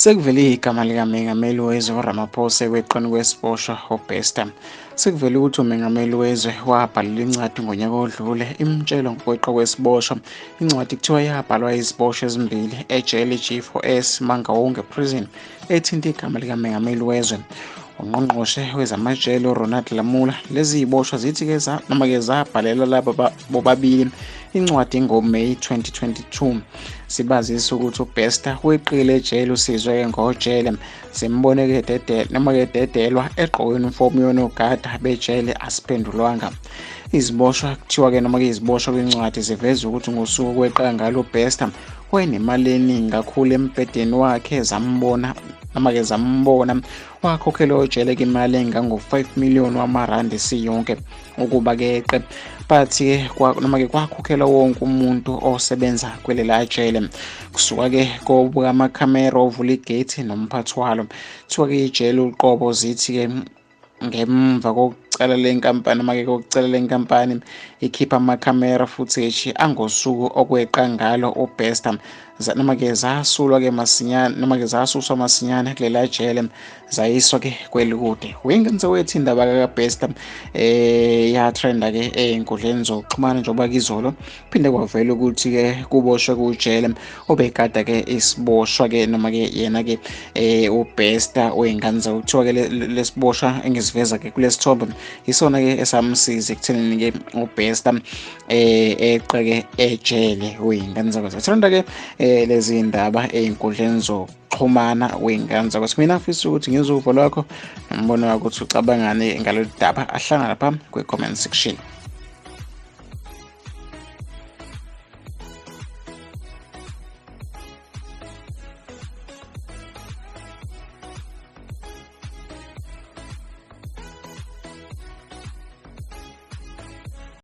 Sekuvele igama likaMengameli wezwe uRamaphosa ekweqeni kwesiboshwa uBester. Sekuvele ukuthi uMengameli wezwe wabhalela incwadi ngonyaka odlule imtshelo ngokweqa kwesiboshwa. Incwadi kuthiwa yabhalwa iziboshwa ezimbili ejele G4S Mangaung Prison ethinta igama likaMengameli wezwe. UNgqongqoshe wezamajele uRonald Lamola lezi ziboshwa zithi-ke noma-ke zabhalela laba bobabili incwadi ngoMeyi 2022 sibazisa ukuthi uBester weqile ejele usizwe-ke ngojele simbone-ke dedelwa egqokweni ifomu yonogada bejele asiphendulwanga. Iziboshwa kuthiwa-ke noma-ke iziboshwa kwencwadi ziveza ukuthi ngosuku kweqa ngalo uBester wayenemali eningi kakhulu embhedeni wakhe zambona wakhokhelwa ejele-ke imali engango-5 million wamarandi siyonke ukuba-ke eqe bathi-ke noma-ke kwakhokhelwa wonke umuntu osebenza kwelela jele kusuka-ke kobukamakhamera ovula igate nomphathi walo. Kuthiwa-ke ijele uqobo zithi-ke ngemva kokucala lenkampani noma-ke kokucala lenkampani ikhipha amakhamera footage angosuku okweqa ngalo uBester noma-ke zasulwa-ke masinyane noma-ke zasuswa masinyane kulela jele zayiswa-ke kwelikude. Wengenze wethi indaba kaBester yatrenda-ke ey'nkundleni zokuxhumana njengoba kizolo kuphinde kwavela ukuthi-ke kuboshwe kujele obegada-ke isiboshwa-ke noma-ke yena-ke uBester wey'ngane zakuthiwa-ke lesiboshwa engiziveza-ke kulesithombe isona-ke esamsiza ekuthenini-ke uBester eqe-ke ejele wey'ngane zakhe. Zathanda-ke lezi ndaba ey'nkundleni zokuxhumana wey'ngane zakho. Mina ngifisa ukuthi ngizwe uvo lwakho nombono wakho ukuthi ucabangani ngalolu daba. Ahlangana lapha kwi-comment section.